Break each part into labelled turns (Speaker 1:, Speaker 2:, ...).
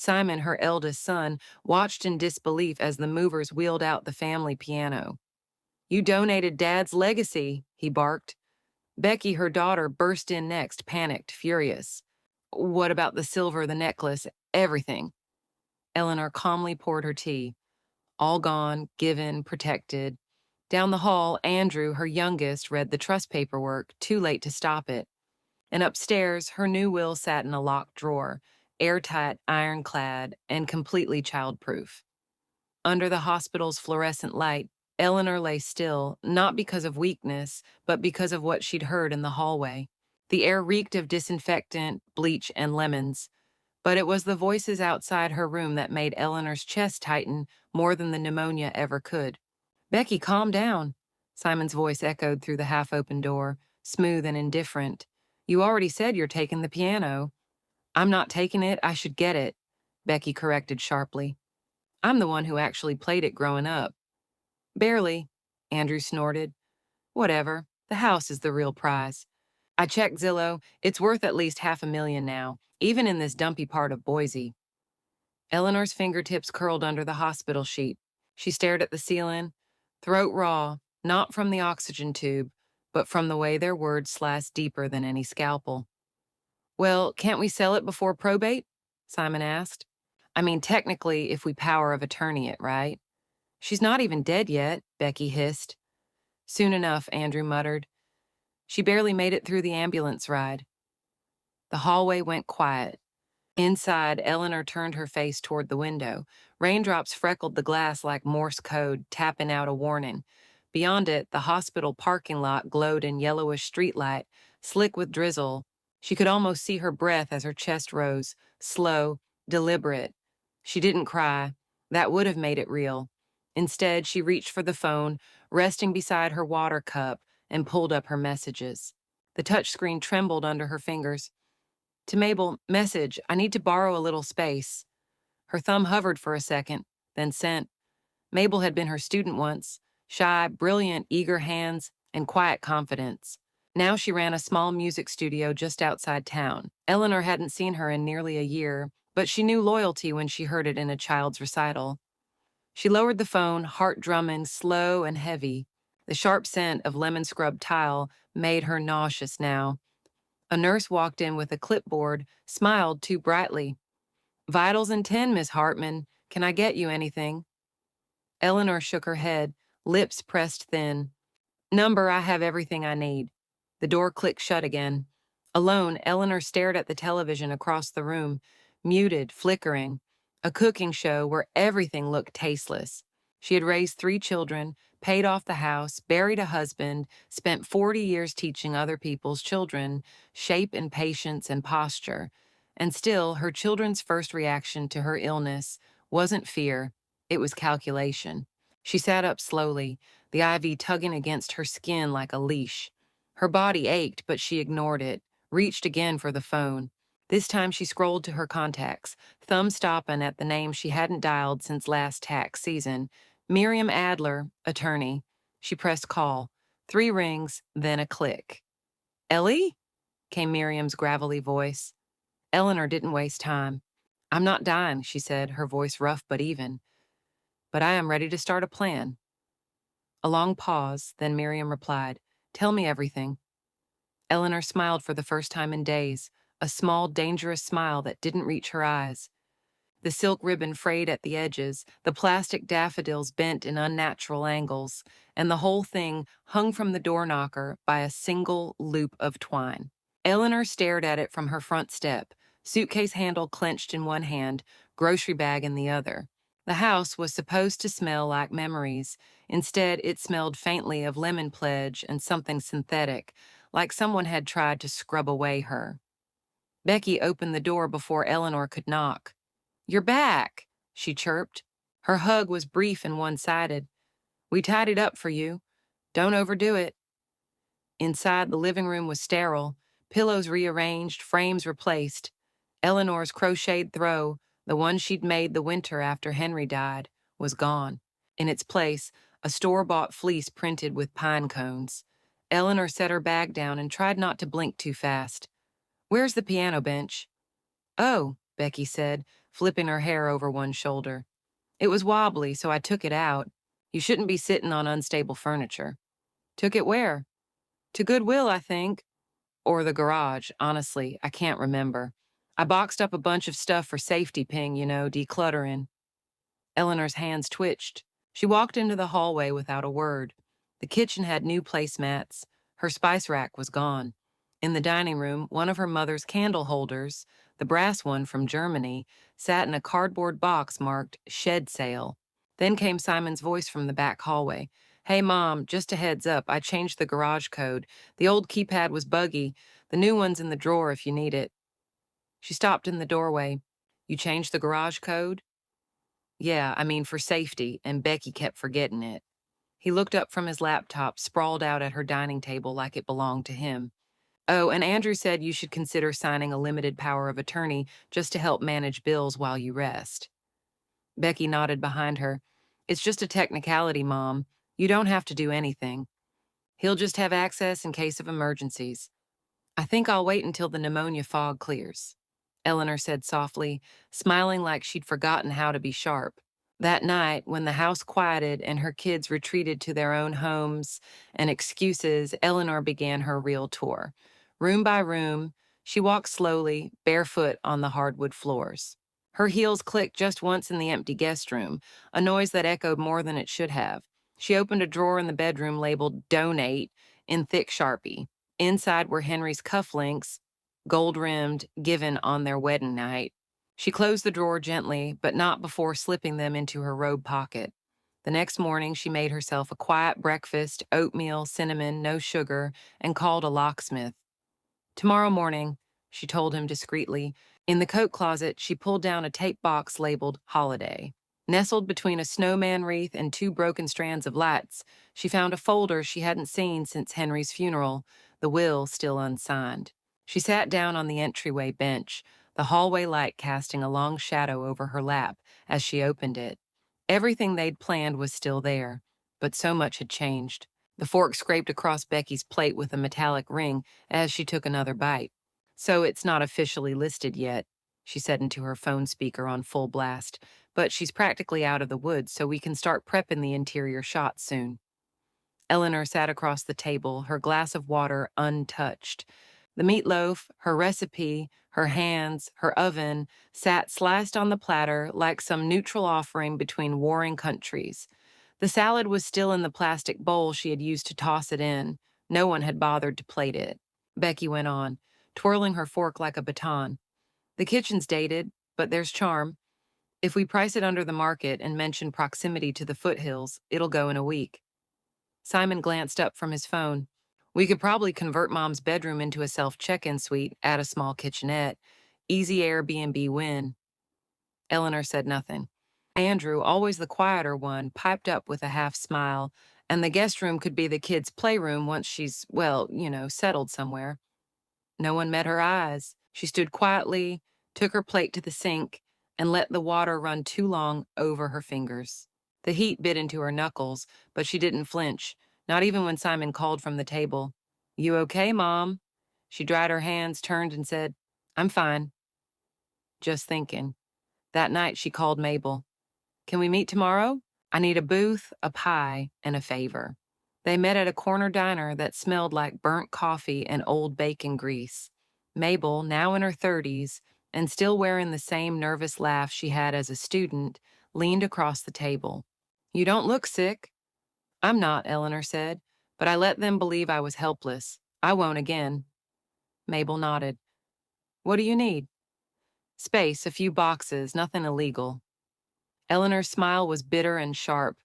Speaker 1: Simon, her eldest son, watched in disbelief as the movers wheeled out the family piano. "You donated Dad's legacy," he barked. Becky, her daughter, burst in next, panicked, furious. "What about the silver, the necklace, everything?" Eleanor calmly poured her tea. All gone, given, protected. Down the hall, Andrew, her youngest, read the trust paperwork, too late to stop it. And upstairs, her new will sat in a locked drawer, airtight, ironclad, and completely childproof. Under the hospital's fluorescent light, Eleanor lay still, not because of weakness, but because of what she'd heard in the hallway. The air reeked of disinfectant, bleach, and lemons. But it was the voices outside her room that made Eleanor's chest tighten more than the pneumonia ever could. "Becky, calm down," Simon's voice echoed through the half-open door, smooth and indifferent. "You already said you're taking the piano." "I'm not taking it, I should get it," Becky corrected sharply. "I'm the one who actually played it growing up." "Barely," Andrew snorted. "Whatever, the house is the real prize. I checked Zillow, it's worth at least $500,000 now, even in this dumpy part of Boise." Eleanor's fingertips curled under the hospital sheet. She stared at the ceiling, throat raw, not from the oxygen tube, but from the way their words sliced deeper than any scalpel. "Well, can't we sell it before probate?" Simon asked. "I mean, technically, if we power of attorney it, right?" "She's not even dead yet," Becky hissed. "Soon enough," Andrew muttered. She barely made it through the ambulance ride. The hallway went quiet. Inside, Eleanor turned her face toward the window. Raindrops freckled the glass like Morse code, tapping out a warning. Beyond it, the hospital parking lot glowed in yellowish streetlight, slick with drizzle. She could almost see her breath as her chest rose, slow, deliberate. She didn't cry. That would have made it real. Instead, she reached for the phone, resting beside her water cup, and pulled up her messages. The touchscreen trembled under her fingers. To Mabel, message, I need to borrow a little space. Her thumb hovered for a second, then sent. Mabel had been her student once, shy, brilliant, eager hands, and quiet confidence. Now she ran a small music studio just outside town. Eleanor hadn't seen her in nearly a year, but she knew loyalty when she heard it in a child's recital. She lowered the phone, heart drumming, slow and heavy. The sharp scent of lemon-scrubbed tile made her nauseous now. A nurse walked in with a clipboard, smiled too brightly. "Vitals in 10, Miss Hartman. Can I get you anything?" Eleanor shook her head, lips pressed thin. "Number, I have everything I need." The door clicked shut again. Alone, Eleanor stared at the television across the room, muted, flickering. A cooking show where everything looked tasteless. She had raised 3 children, paid off the house, buried a husband, spent 40 years teaching other people's children shape and patience and posture. And still, her children's first reaction to her illness wasn't fear, it was calculation. She sat up slowly, the IV tugging against her skin like a leash. Her body ached, but she ignored it, reached again for the phone. This time she scrolled to her contacts, thumb stopping at the name she hadn't dialed since last tax season. Miriam Adler, attorney. She pressed call. 3 rings, then a click. "Ellie?" came Miriam's gravelly voice. Eleanor didn't waste time. "I'm not dying," she said, her voice rough but even. "But I am ready to start a plan." A long pause, then Miriam replied, "Tell me everything." Eleanor smiled for the first time in days, a small, dangerous smile that didn't reach her eyes. The silk ribbon frayed at the edges, the plastic daffodils bent in unnatural angles, and the whole thing hung from the door knocker by a single loop of twine. Eleanor stared at it from her front step, suitcase handle clenched in one hand, grocery bag in the other. The house was supposed to smell like memories. Instead, it smelled faintly of lemon pledge and something synthetic, like someone had tried to scrub away her. Becky opened the door before Eleanor could knock. "You're back," she chirped. Her hug was brief and one-sided. "We tied it up for you. Don't overdo it." Inside, the living room was sterile, pillows rearranged, frames replaced. Eleanor's crocheted throw, the one she'd made the winter after Henry died, was gone. In its place, a store-bought fleece printed with pine cones. Eleanor set her bag down and tried not to blink too fast. "Where's the piano bench?" "Oh," Becky said, flipping her hair over one shoulder. It was wobbly, so I took it out. You shouldn't be sitting on unstable furniture. Took it where? To Goodwill, I think. Or the garage, honestly, I can't remember. I boxed up a bunch of stuff for safety ping, decluttering. Eleanor's hands twitched. She walked into the hallway without a word. The kitchen had new placemats. Her spice rack was gone. In the dining room, one of her mother's candle holders, the brass one from Germany, sat in a cardboard box marked shed sale. Then came Simon's voice from the back hallway. Hey, Mom, just a heads up, I changed the garage code. The old keypad was buggy. The new one's in the drawer if you need it. She stopped in the doorway. You changed the garage code? Yeah, I mean for safety, and Becky kept forgetting it. He looked up from his laptop, sprawled out at her dining table like it belonged to him. Oh, and Andrew said you should consider signing a limited power of attorney just to help manage bills while you rest. Becky nodded behind her. It's just a technicality, Mom. You don't have to do anything. He'll just have access in case of emergencies. I think I'll wait until the pneumonia fog clears, Eleanor said softly, smiling like she'd forgotten how to be sharp. That night, when the house quieted and her kids retreated to their own homes and excuses, Eleanor began her real tour. Room by room, she walked slowly, barefoot on the hardwood floors. Her heels clicked just once in the empty guest room, a noise that echoed more than it should have. She opened a drawer in the bedroom labeled Donate in thick Sharpie. Inside were Henry's cufflinks, gold-rimmed, given on their wedding night. She closed the drawer gently, but not before slipping them into her robe pocket. The next morning, she made herself a quiet breakfast, oatmeal, cinnamon, no sugar, and called a locksmith. Tomorrow morning, she told him discreetly. In the coat closet, she pulled down a tape box labeled Holiday. Nestled between a snowman wreath and two broken strands of lights, she found a folder she hadn't seen since Henry's funeral, the will still unsigned. She sat down on the entryway bench, the hallway light casting a long shadow over her lap as she opened it. Everything they'd planned was still there, but so much had changed. The fork scraped across Becky's plate with a metallic ring as she took another bite. So it's not officially listed yet, she said into her phone speaker on full blast, but she's practically out of the woods, so we can start prepping the interior shots soon. Eleanor sat across the table, her glass of water untouched. The meatloaf, her recipe, her hands, her oven, sat sliced on the platter like some neutral offering between warring countries. The salad was still in the plastic bowl she had used to toss it in. No one had bothered to plate it. Becky went on, twirling her fork like a baton. The kitchen's dated, but there's charm. If we price it under the market and mention proximity to the foothills, it'll go in a week. Simon glanced up from his phone. We could probably convert Mom's bedroom into a self-check-in suite, add a small kitchenette. Easy Airbnb win. Eleanor said nothing. Andrew, always the quieter one, piped up with a half smile, and the guest room could be the kids' playroom once she's, settled somewhere. No one met her eyes. She stood quietly, took her plate to the sink, and let the water run too long over her fingers. The heat bit into her knuckles, but she didn't flinch, not even when Simon called from the table. You okay, Mom? She dried her hands, turned, and said, I'm fine. Just thinking. That night she called Mabel. Can we meet tomorrow? I need a booth, a pie, and a favor. They met at a corner diner that smelled like burnt coffee and old bacon grease. Mabel, now in her 30s, and still wearing the same nervous laugh she had as a student, leaned across the table. You don't look sick. I'm not, Eleanor said, but I let them believe I was helpless. I won't again. Mabel nodded. What do you need? Space, a few boxes, nothing illegal. Eleanor's smile was bitter and sharp.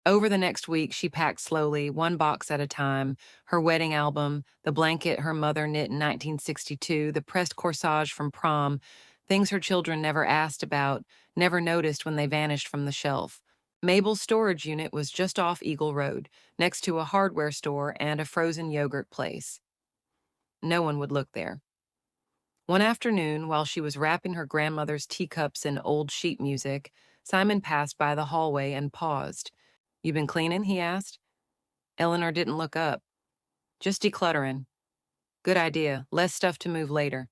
Speaker 1: Over the next week, she packed slowly, one box at a time, her wedding album, the blanket her mother knit in 1962, the pressed corsage from prom, things her children never asked about, never noticed when they vanished from the shelf. Mabel's storage unit was just off Eagle Road, next to a hardware store and a frozen yogurt place. No one would look there. One afternoon, while she was wrapping her grandmother's teacups in old sheet music, Simon passed by the hallway and paused. You been cleaning? He asked. Eleanor didn't look up. Just decluttering. Good idea. Less stuff to move later.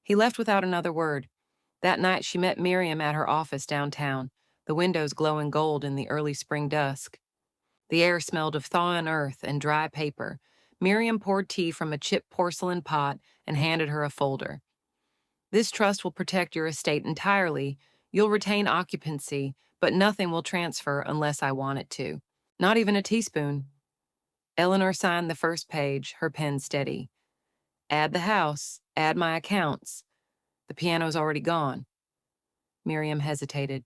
Speaker 1: He left without another word. That night, she met Miriam at her office downtown, the windows glowing gold in the early spring dusk. The air smelled of thawing earth and dry paper. Miriam poured tea from a chipped porcelain pot and handed her a folder. This trust will protect your estate entirely. You'll retain occupancy, but nothing will transfer unless I want it to. Not even a teaspoon. Eleanor signed the first page, her pen steady. Add the house, add my accounts. The piano's already gone. Miriam hesitated.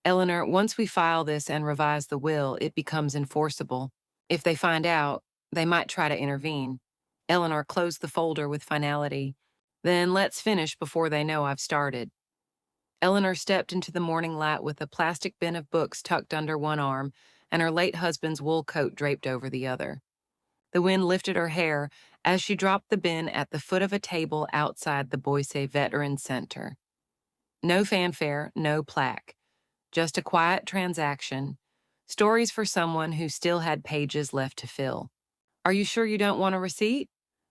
Speaker 1: Eleanor, once we file this and revise the will, it becomes enforceable. If they find out, they might try to intervene. Eleanor closed the folder with finality. Then let's finish before they know I've started. Eleanor stepped into the morning light with a plastic bin of books tucked under one arm and her late husband's wool coat draped over the other. The wind lifted her hair as she dropped the bin at the foot of a table outside the Boise Veterans Center. No fanfare, no plaque. Just a quiet transaction. Stories for someone who still had pages left to fill. Are you sure you don't want a receipt?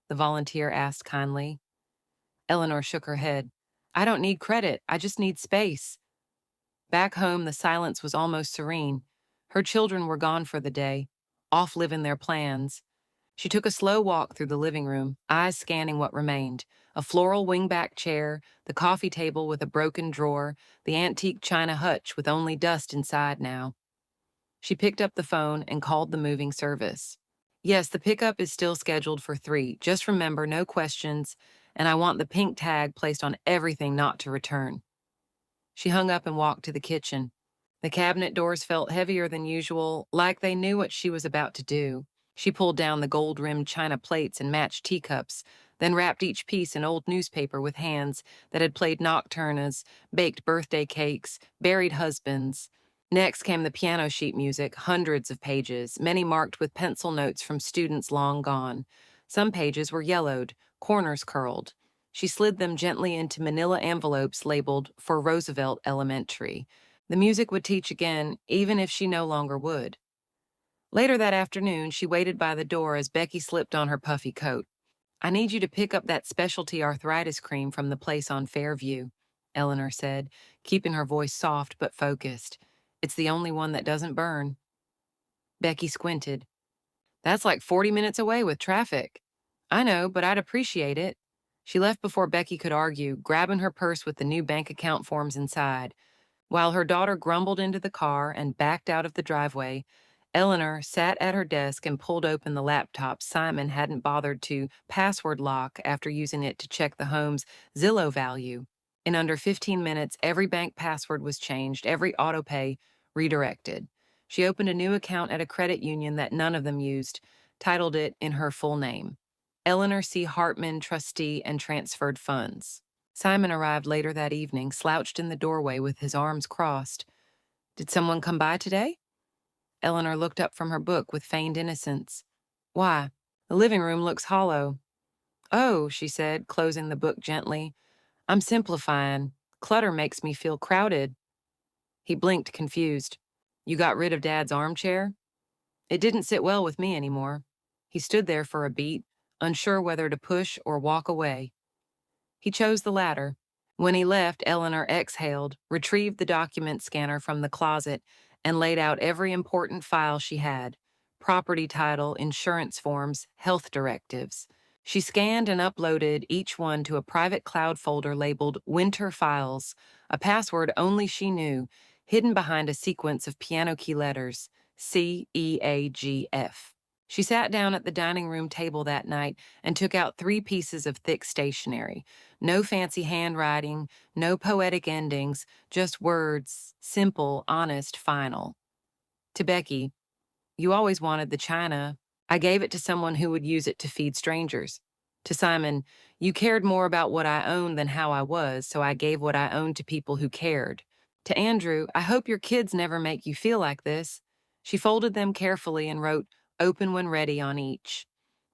Speaker 1: The volunteer asked kindly. Eleanor shook her head. I don't need credit, I just need space. Back home, the silence was almost serene. Her children were gone for the day, off living their plans. She took a slow walk through the living room, eyes scanning what remained. A floral wingback chair, the coffee table with a broken drawer, the antique china hutch with only dust inside now. She picked up the phone and called the moving service. Yes, the pickup is still scheduled for 3. Just remember, no questions, and I want the pink tag placed on everything not to return. She hung up and walked to the kitchen. The cabinet doors felt heavier than usual, like they knew what she was about to do. She pulled down the gold-rimmed china plates and matched teacups, then wrapped each piece in old newspaper with hands that had played nocturnes, baked birthday cakes, buried husbands. Next came the piano sheet music, hundreds of pages, many marked with pencil notes from students long gone. Some pages were yellowed, corners curled. She slid them gently into manila envelopes labeled "For Roosevelt Elementary." The music would teach again, even if she no longer would. Later that afternoon, she waited by the door as Becky slipped on her puffy coat. I need you to pick up that specialty arthritis cream from the place on Fairview, Eleanor said, keeping her voice soft but focused. It's the only one that doesn't burn. Becky squinted. That's like 40 minutes away with traffic. I know, but I'd appreciate it. She left before Becky could argue, grabbing her purse with the new bank account forms inside. While her daughter grumbled into the car and backed out of the driveway, Eleanor sat at her desk and pulled open the laptop Simon hadn't bothered to password lock after using it to check the home's Zillow value. In under 15 minutes, every bank password was changed, every autopay redirected. She opened a new account at a credit union that none of them used, titled it in her full name. Eleanor C. Hartman, trustee, and transferred funds. Simon arrived later that evening, slouched in the doorway with his arms crossed. Did someone come by today? Eleanor looked up from her book with feigned innocence. Why? The living room looks hollow. Oh, she said, closing the book gently. I'm simplifying. Clutter makes me feel crowded. He blinked, confused. You got rid of Dad's armchair? It didn't sit well with me anymore. He stood there for a beat, unsure whether to push or walk away. He chose the latter. When he left, Eleanor exhaled, retrieved the document scanner from the closet, and laid out every important file she had: property title, insurance forms, health directives. She scanned and uploaded each one to a private cloud folder labeled Winter Files, a password only she knew, hidden behind a sequence of piano key letters, CEAGF. She sat down at the dining room table that night and took out 3 pieces of thick stationery. No fancy handwriting, no poetic endings, just words, simple, honest, final. To Becky, you always wanted the china. I gave it to someone who would use it to feed strangers. To Simon, you cared more about what I owned than how I was, so I gave what I owned to people who cared. To Andrew, I hope your kids never make you feel like this. She folded them carefully and wrote, open when ready on each.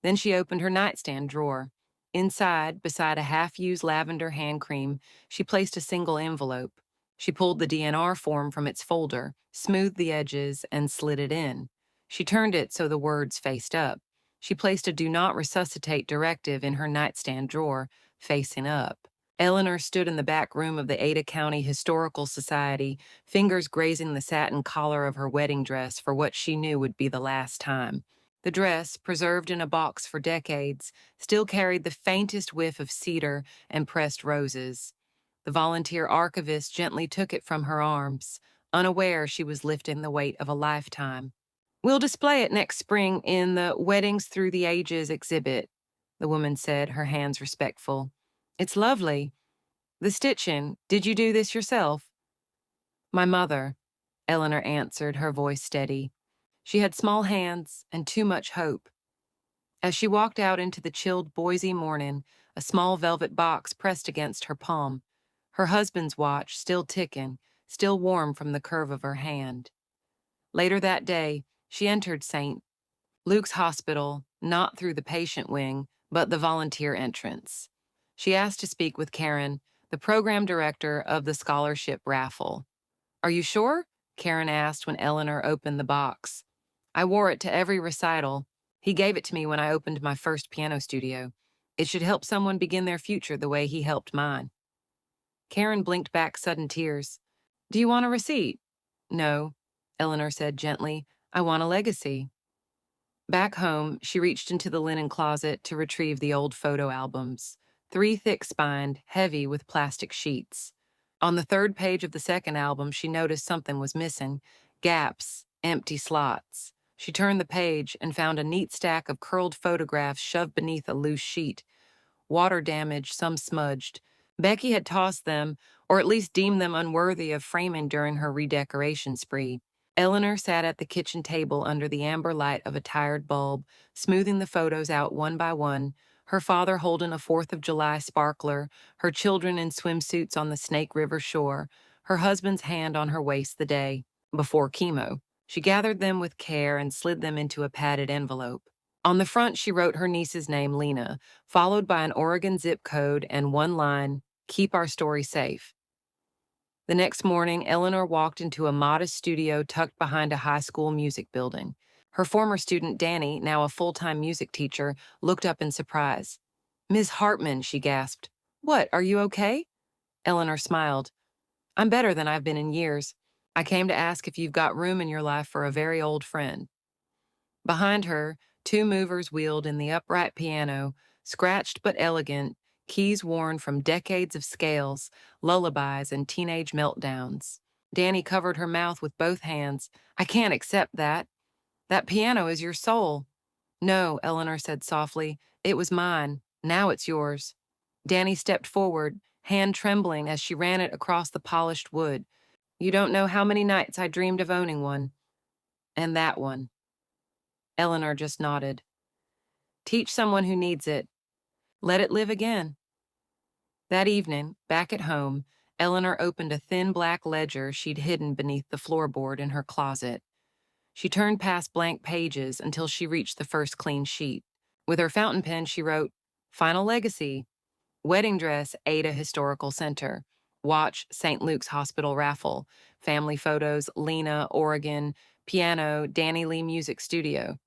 Speaker 1: Then she opened her nightstand drawer. Inside, beside a half-used lavender hand cream, she placed a single envelope. She pulled the DNR form from its folder, smoothed the edges, and slid it in. She turned it so the words faced up. She placed a do not resuscitate directive in her nightstand drawer, facing up. Eleanor stood in the back room of the Ada County Historical Society, fingers grazing the satin collar of her wedding dress for what she knew would be the last time. The dress, preserved in a box for decades, still carried the faintest whiff of cedar and pressed roses. The volunteer archivist gently took it from her arms, unaware she was lifting the weight of a lifetime. "We'll display it next spring in the Weddings Through the Ages exhibit," the woman said, her hands respectful. "It's lovely. The stitching, did you do this yourself?" "My mother," Eleanor answered, her voice steady. She had small hands and too much hope. As she walked out into the chilled Boise morning, a small velvet box pressed against her palm, her husband's watch still ticking, still warm from the curve of her hand. Later that day, she entered St. Luke's Hospital, not through the patient wing, but the volunteer entrance. She asked to speak with Karen, the program director of the scholarship raffle. "Are you sure?" Karen asked when Eleanor opened the box. "I wore it to every recital. He gave it to me when I opened my first piano studio. It should help someone begin their future the way he helped mine." Karen blinked back sudden tears. "Do you want a receipt?" "No," Eleanor said gently. "I want a legacy." Back home, she reached into the linen closet to retrieve the old photo albums, 3 thick-spined, heavy with plastic sheets. On the 3rd page of the second album, she noticed something was missing: gaps, empty slots. She turned the page and found a neat stack of curled photographs shoved beneath a loose sheet. Water damaged, some smudged. Becky had tossed them, or at least deemed them unworthy of framing during her redecoration spree. Eleanor sat at the kitchen table under the amber light of a tired bulb, smoothing the photos out one by one, her father holding a 4th of July sparkler, her children in swimsuits on the Snake River shore, her husband's hand on her waist the day before chemo. She gathered them with care and slid them into a padded envelope. On the front, she wrote her niece's name, Lena, followed by an Oregon zip code and one line, "Keep our story safe." The next morning, Eleanor walked into a modest studio tucked behind a high school music building. Her former student, Danny, now a full-time music teacher, looked up in surprise. "Miss Hartman," she gasped. "What, are you okay?" Eleanor smiled. "I'm better than I've been in years. I came to ask if you've got room in your life for a very old friend." Behind her, 2 movers wheeled in the upright piano, scratched but elegant, keys worn from decades of scales, lullabies, and teenage meltdowns. Danny covered her mouth with both hands. "I can't accept that. That piano is your soul." "No," Eleanor said softly. "It was mine. Now it's yours." Danny stepped forward, hand trembling as she ran it across the polished wood. "You don't know how many nights I dreamed of owning one. And that one." Eleanor just nodded. "Teach someone who needs it. Let it live again." That evening, back at home, Eleanor opened a thin black ledger she'd hidden beneath the floorboard in her closet. She turned past blank pages until she reached the first clean sheet. With her fountain pen, she wrote, "Final legacy. Wedding dress, Ada Historical Center. Watch, St. Luke's Hospital raffle. Family photos, Lena, Oregon. Piano, Danny Lee Music Studio."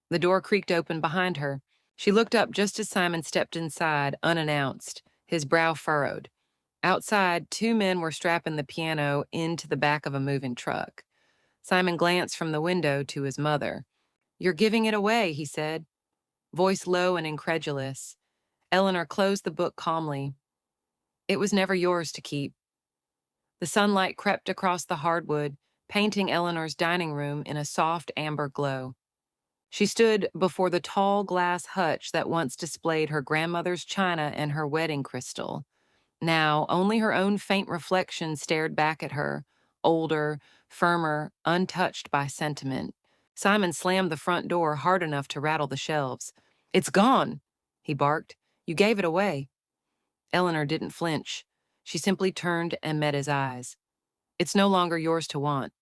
Speaker 1: The door creaked open behind her. She looked up just as Simon stepped inside, unannounced, his brow furrowed. Outside, 2 men were strapping the piano into the back of a moving truck. Simon glanced from the window to his mother. "You're giving it away," he said, voice low and incredulous. Eleanor closed the book calmly. "It was never yours to keep." The sunlight crept across the hardwood, painting Eleanor's dining room in a soft amber glow. She stood before the tall glass hutch that once displayed her grandmother's china and her wedding crystal. Now, only her own faint reflection stared back at her, older, firmer, untouched by sentiment. Simon slammed the front door hard enough to rattle the shelves. "It's gone," he barked. "You gave it away." Eleanor didn't flinch. She simply turned and met his eyes. "It's no longer yours to want."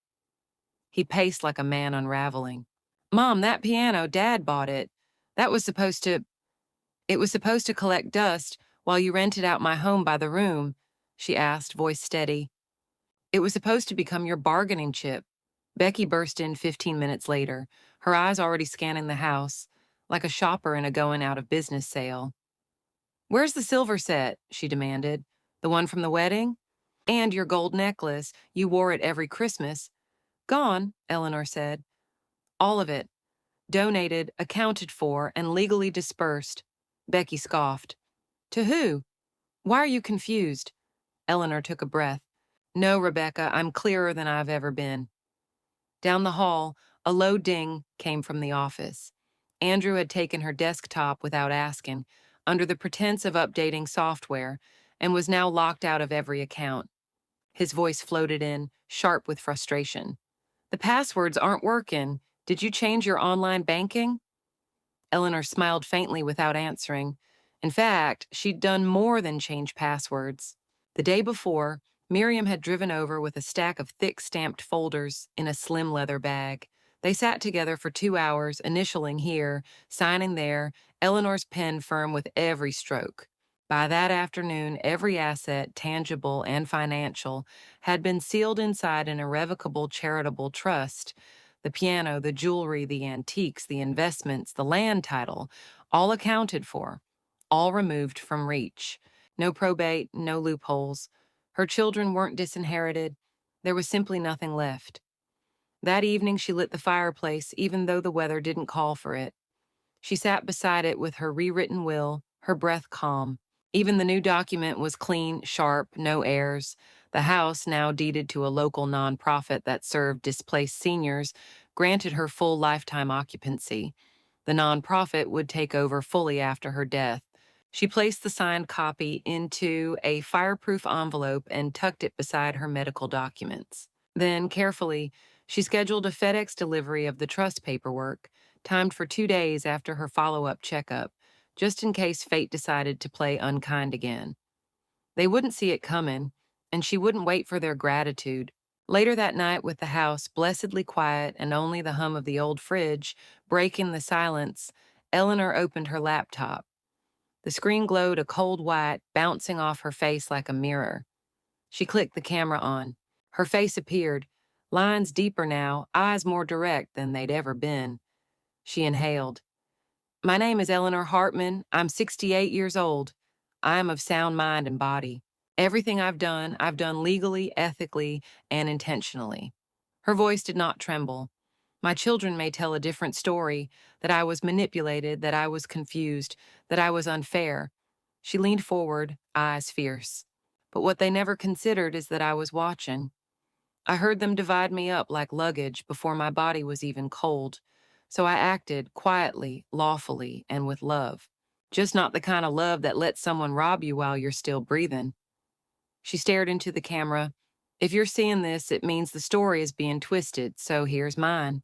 Speaker 1: He paced like a man unraveling. "Mom, that piano, Dad bought it. That was supposed to... It was supposed to collect dust while you rented out my home by the room," she asked, voice steady. "It was supposed to become your bargaining chip." Becky burst in 15 minutes later, her eyes already scanning the house, like a shopper in a going out of business sale. Where's the silver set? She demanded. The one from the wedding? And your gold necklace. You wore it every Christmas. Gone, Eleanor said. All of it. Donated, accounted for, and legally dispersed. Becky scoffed. To who? Why are you confused? Eleanor took a breath. No, Rebecca, I'm clearer than I've ever been. Down the hall, a low ding came from the office. Andrew had taken her desktop without asking, under the pretense of updating software, and was now locked out of every account. His voice floated in, sharp with frustration. The passwords aren't working. Did you change your online banking? Eleanor smiled faintly without answering. In fact, she'd done more than change passwords. The day before, Miriam had driven over with a stack of thick stamped folders in a slim leather bag. They sat together for 2 hours, initialing here, signing there, Eleanor's pen firm with every stroke. By that afternoon, every asset, tangible and financial, had been sealed inside an irrevocable charitable trust. The piano, the jewelry, the antiques, the investments, the land title, all accounted for, all removed from reach. No probate, no loopholes. Her children weren't disinherited. There was simply nothing left. That evening she lit the fireplace, even though the weather didn't call for it. She sat beside it with her rewritten will, her breath calm. Even the new document was clean, sharp, no errors. The house, now deeded to a local nonprofit that served displaced seniors, granted her full lifetime occupancy. The nonprofit would take over fully after her death. She placed the signed copy into a fireproof envelope and tucked it beside her medical documents. Then, carefully, she scheduled a FedEx delivery of the trust paperwork, timed for 2 days after her follow-up checkup, just in case fate decided to play unkind again. They wouldn't see it coming, and she wouldn't wait for their gratitude. Later that night, with the house blessedly quiet and only the hum of the old fridge breaking the silence, Eleanor opened her laptop. The screen glowed a cold white, bouncing off her face like a mirror. She clicked the camera on. Her face appeared, lines deeper now, eyes more direct than they'd ever been. She inhaled. My name is Eleanor Hartman. I'm 68 years old. I am of sound mind and body. Everything I've done legally, ethically, and intentionally. Her voice did not tremble. My children may tell a different story, that I was manipulated, that I was confused, that I was unfair. She leaned forward, eyes fierce. But what they never considered is that I was watching. I heard them divide me up like luggage before my body was even cold. So I acted quietly, lawfully, and with love. Just not the kind of love that lets someone rob you while you're still breathing. She stared into the camera. If you're seeing this, it means the story is being twisted, so here's mine.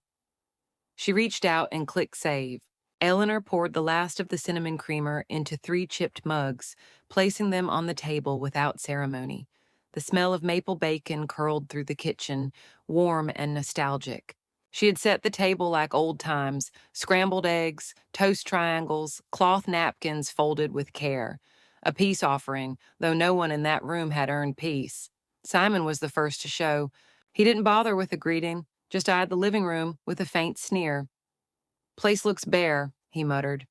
Speaker 1: She reached out and clicked save. Eleanor poured the last of the cinnamon creamer into 3 chipped mugs, placing them on the table without ceremony. The smell of maple bacon curled through the kitchen, warm and nostalgic. She had set the table like old times, scrambled eggs, toast triangles, cloth napkins folded with care. A peace offering, though no one in that room had earned peace. Simon was the first to show. He didn't bother with a greeting, just eyed the living room with a faint sneer. Place looks bare, he muttered.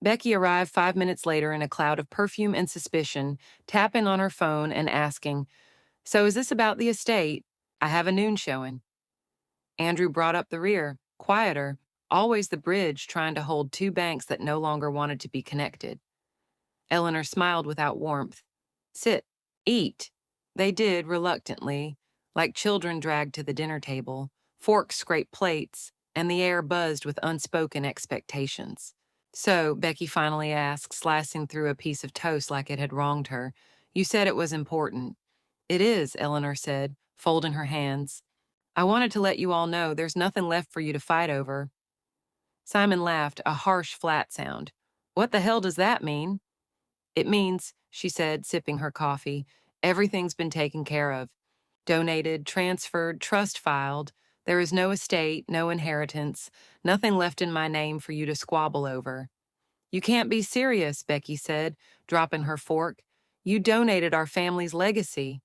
Speaker 1: Becky arrived 5 minutes later in a cloud of perfume and suspicion, tapping on her phone and asking, So is this about the estate? I have a noon showing. Andrew brought up the rear, quieter, always the bridge trying to hold 2 banks that no longer wanted to be connected. Eleanor smiled without warmth. Sit, eat. They did, reluctantly, like children dragged to the dinner table. Forks scraped plates, and the air buzzed with unspoken expectations. So, Becky finally asked, slicing through a piece of toast like it had wronged her, you said it was important. It is, Eleanor said, folding her hands. I wanted to let you all know there's nothing left for you to fight over. Simon laughed, a harsh, flat sound. What the hell does that mean? It means, she said, sipping her coffee, everything's been taken care of. Donated, transferred, trust filed. There is no estate, no inheritance, nothing left in my name for you to squabble over. You can't be serious, Becky said, dropping her fork. You donated our family's legacy.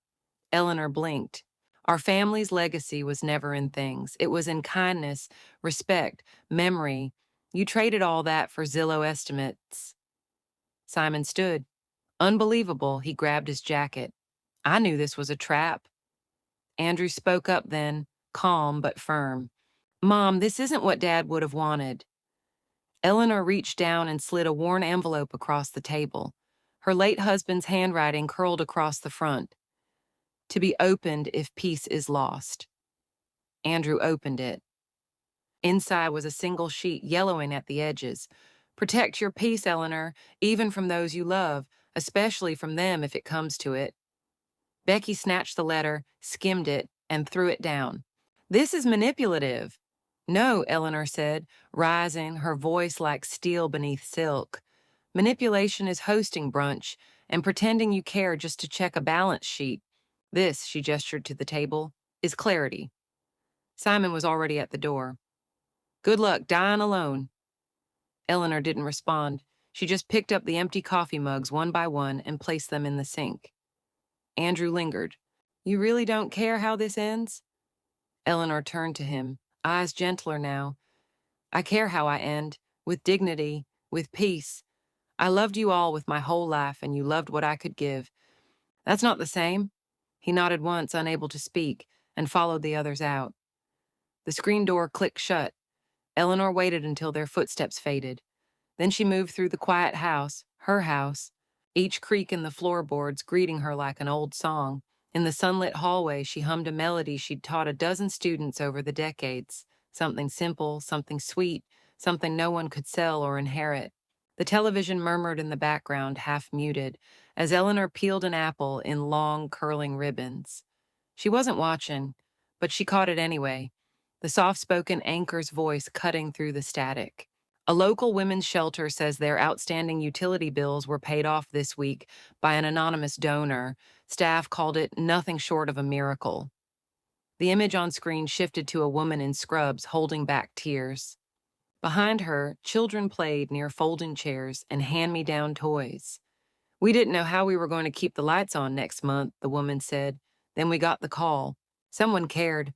Speaker 1: Eleanor blinked. Our family's legacy was never in things. It was in kindness, respect, memory. You traded all that for Zillow estimates. Simon stood. Unbelievable, he grabbed his jacket. I knew this was a trap. Andrew spoke up then, calm but firm. Mom, this isn't what Dad would have wanted. Eleanor reached down and slid a worn envelope across the table. Her late husband's handwriting curled across the front. To be opened if peace is lost. Andrew opened it. Inside was a single sheet yellowing at the edges. Protect your peace, Eleanor, even from those you love, especially from them if it comes to it. Becky snatched the letter, skimmed it, and threw it down. This is manipulative. No, Eleanor said, rising, her voice like steel beneath silk. Manipulation is hosting brunch and pretending you care just to check a balance sheet. This, she gestured to the table, is clarity. Simon was already at the door. Good luck dying alone. Eleanor didn't respond. She just picked up the empty coffee mugs one by one and placed them in the sink. Andrew lingered. You really don't care how this ends? Eleanor turned to him, eyes gentler now. I care how I end, with dignity, with peace. I loved you all with my whole life, and you loved what I could give. That's not the same. He nodded once, unable to speak, and followed the others out. The screen door clicked shut. Eleanor waited until their footsteps faded. Then she moved through the quiet house, her house, each creak in the floorboards greeting her like an old song. In the sunlit hallway, she hummed a melody she'd taught a dozen students over the decades. Something simple, something sweet, something no one could sell or inherit. The television murmured in the background, half muted, as Eleanor peeled an apple in long, curling ribbons. She wasn't watching, but she caught it anyway, the soft-spoken anchor's voice cutting through the static. A local women's shelter says their outstanding utility bills were paid off this week by an anonymous donor. Staff called it nothing short of a miracle. The image on screen shifted to a woman in scrubs holding back tears. Behind her, children played near folding chairs and hand-me-down toys. We didn't know how we were going to keep the lights on next month, the woman said. Then we got the call. Someone cared.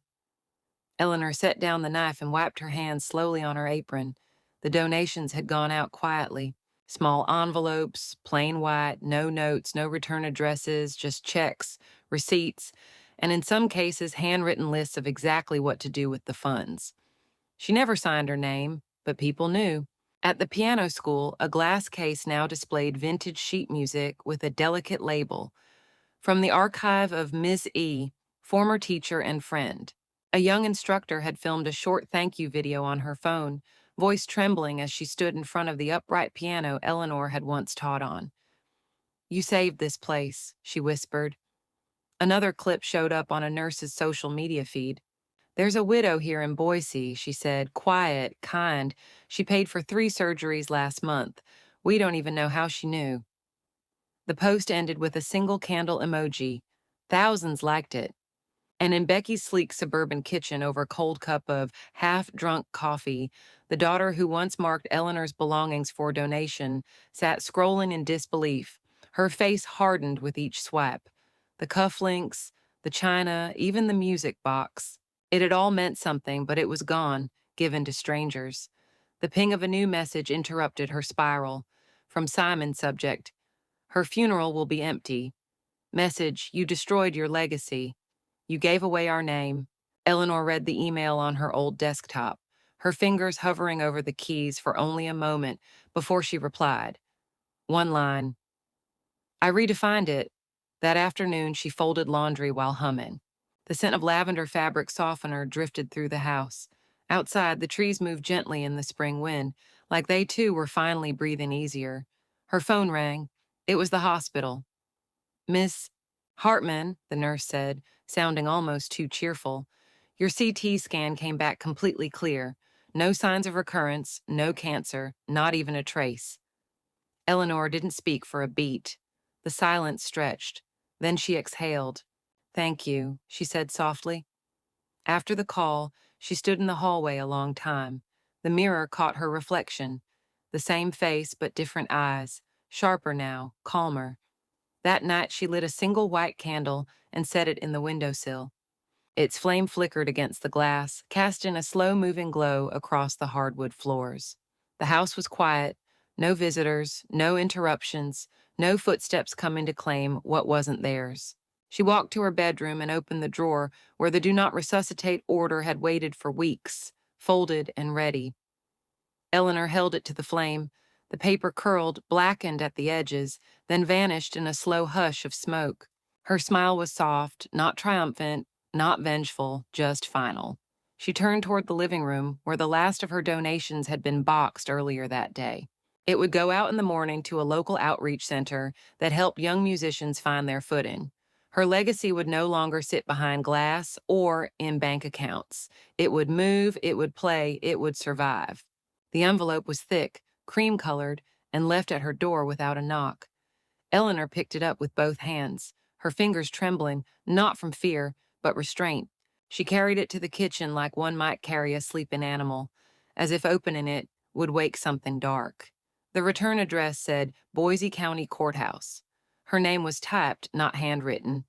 Speaker 1: Eleanor set down the knife and wiped her hands slowly on her apron. The donations had gone out quietly. Small envelopes, plain white, no notes, no return addresses, just checks, receipts, and in some cases, handwritten lists of exactly what to do with the funds. She never signed her name, but people knew. At the piano school, a glass case now displayed vintage sheet music with a delicate label. From the archive of Ms. E., former teacher and friend. A young instructor had filmed a short thank you video on her phone, voice trembling as she stood in front of the upright piano Eleanor had once taught on. You saved this place, she whispered. Another clip showed up on a nurse's social media feed. There's a widow here in Boise, she said, quiet, kind. She paid for 3 surgeries last month. We don't even know how she knew. The post ended with a single candle emoji. Thousands liked it. And in Becky's sleek suburban kitchen over a cold cup of half-drunk coffee, the daughter who once marked Eleanor's belongings for donation sat scrolling in disbelief, her face hardened with each swipe. The cufflinks, the china, even the music box. It had all meant something, but it was gone, given to strangers. The ping of a new message interrupted her spiral. From Simon's subject, her funeral will be empty. Message, you destroyed your legacy. You gave away our name. Eleanor read the email on her old desktop, her fingers hovering over the keys for only a moment before she replied. One line. I redefined it. That afternoon, she folded laundry while humming. The scent of lavender fabric softener drifted through the house. Outside, the trees moved gently in the spring wind, like they too were finally breathing easier. Her phone rang. It was the hospital. Miss Hartman, the nurse said, sounding almost too cheerful. Your CT scan came back completely clear. No signs of recurrence, no cancer, not even a trace. Eleanor didn't speak for a beat. The silence stretched. Then she exhaled. Thank you, she said softly. After the call, she stood in the hallway a long time. The mirror caught her reflection. The same face, but different eyes. Sharper now, calmer. That night, she lit a single white candle and set it in the windowsill. Its flame flickered against the glass, casting a slow-moving glow across the hardwood floors. The house was quiet, No visitors, no interruptions, no footsteps coming to claim what wasn't theirs. She walked to her bedroom and opened the drawer where the do not resuscitate order had waited for weeks, folded and ready. Eleanor held it to the flame. The paper curled, blackened at the edges, then vanished in a slow hush of smoke. Her smile was soft, not triumphant, not vengeful, just final. She turned toward the living room, where the last of her donations had been boxed earlier that day. It would go out in the morning to a local outreach center that helped young musicians find their footing. Her legacy would no longer sit behind glass or in bank accounts. It would move, it would play, it would survive. The envelope was thick, cream-colored, and left at her door without a knock. Eleanor picked it up with both hands, her fingers trembling, not from fear, but restraint. She carried it to the kitchen like one might carry a sleeping animal, as if opening it would wake something dark. The return address said Boise County Courthouse. Her name was typed, not handwritten.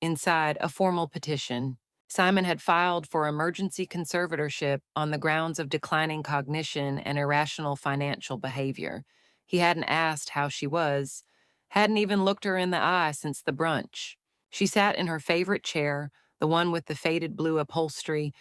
Speaker 1: Inside, a formal petition. Simon had filed for emergency conservatorship on the grounds of declining cognition and irrational financial behavior. He hadn't asked how she was, hadn't even looked her in the eye since the brunch. She sat in her favorite chair, the one with the faded blue upholstery,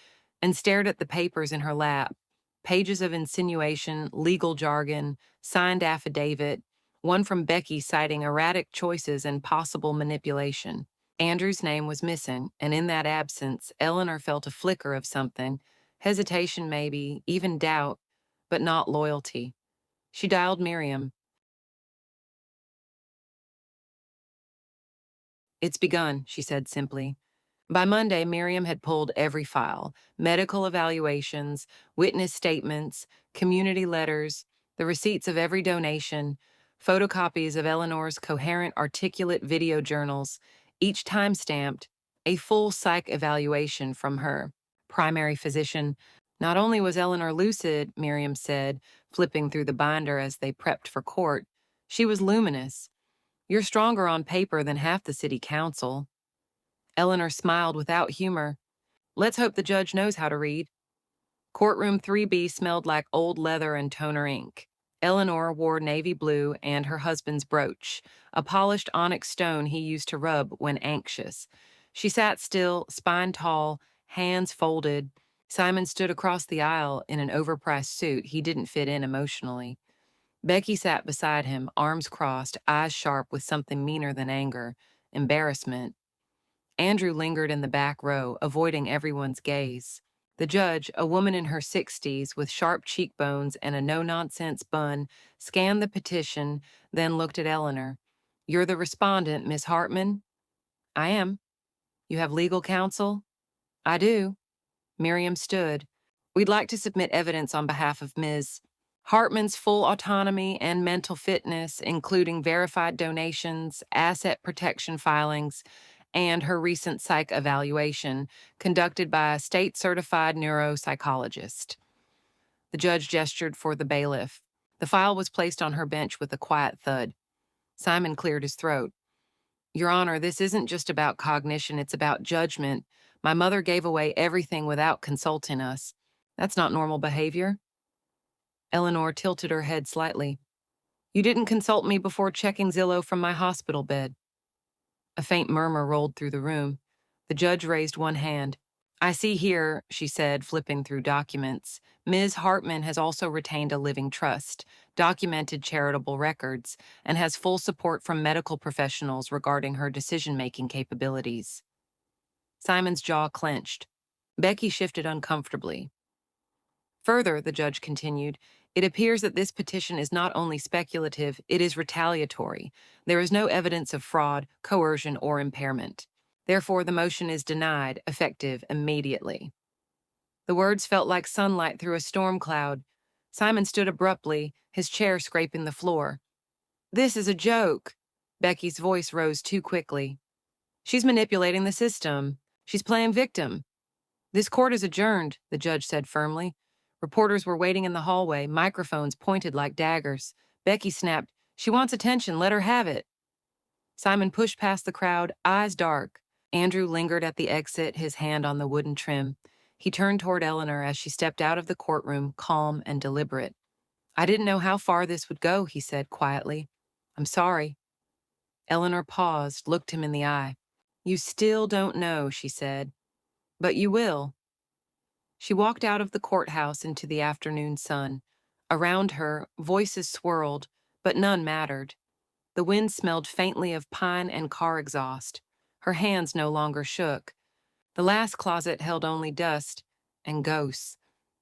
Speaker 1: and stared at the papers in her lap. Pages of insinuation, legal jargon, signed affidavit, one from Becky citing erratic choices and possible manipulation. Andrew's name was missing, and in that absence, Eleanor felt a flicker of something, hesitation maybe, even doubt, but not loyalty. She dialed Miriam. "It's begun," she said simply. By Monday, Miriam had pulled every file: medical evaluations, witness statements, community letters, the receipts of every donation, photocopies of Eleanor's coherent, articulate video journals, each time-stamped, a full psych evaluation from her primary physician. Not only was Eleanor lucid, Miriam said, flipping through the binder as they prepped for court, she was luminous. "You're stronger on paper than half the city council." Eleanor smiled without humor. "Let's hope the judge knows how to read." Courtroom 3B smelled like old leather and toner ink. Eleanor wore navy blue and her husband's brooch, a polished onyx stone he used to rub when anxious. She sat still, spine tall, hands folded. Simon stood across the aisle in an overpriced suit he didn't fit in emotionally. Becky sat beside him, arms crossed, eyes sharp with something meaner than anger, embarrassment. Andrew lingered in the back row, avoiding everyone's gaze. The judge, a woman in her 60s with sharp cheekbones and a no-nonsense bun, scanned the petition, then looked at Eleanor. "You're the respondent, Miss Hartman?" "I am." "You have legal counsel?" "I do." Miriam stood. "We'd like to submit evidence on behalf of Ms. Hartman's full autonomy and mental fitness, including verified donations, asset protection filings, and her recent psych evaluation, conducted by a state-certified neuropsychologist." The judge gestured for the bailiff. The file was placed on her bench with a quiet thud. Simon cleared his throat. "Your Honor, this isn't just about cognition, it's about judgment. My mother gave away everything without consulting us. That's not normal behavior." Eleanor tilted her head slightly. "You didn't consult me before checking Zillow from my hospital bed." A faint murmur rolled through the room. The judge raised one hand. "I see here," she said, flipping through documents, "Ms. Hartman has also retained a living trust, documented charitable records, and has full support from medical professionals regarding her decision-making capabilities." Simon's jaw clenched. Becky shifted uncomfortably. "Further," the judge continued, "it appears that this petition is not only speculative, it is retaliatory. There is no evidence of fraud, coercion, or impairment. Therefore, the motion is denied, effective immediately." The words felt like sunlight through a storm cloud. Simon stood abruptly, his chair scraping the floor. "This is a joke." Becky's voice rose too quickly. "She's manipulating the system. She's playing victim." "This court is adjourned," the judge said firmly. Reporters were waiting in the hallway, microphones pointed like daggers. Becky snapped, "She wants attention, let her have it." Simon pushed past the crowd, eyes dark. Andrew lingered at the exit, his hand on the wooden trim. He turned toward Eleanor as she stepped out of the courtroom, calm and deliberate. I didn't know how far this would go, he said quietly. I'm sorry. Eleanor paused, looked him in the eye. You still don't know, she said. But you will. She walked out of the courthouse into the afternoon sun. Around her, voices swirled, but none mattered. The wind smelled faintly of pine and car exhaust. Her hands no longer shook. The last closet held only dust and ghosts.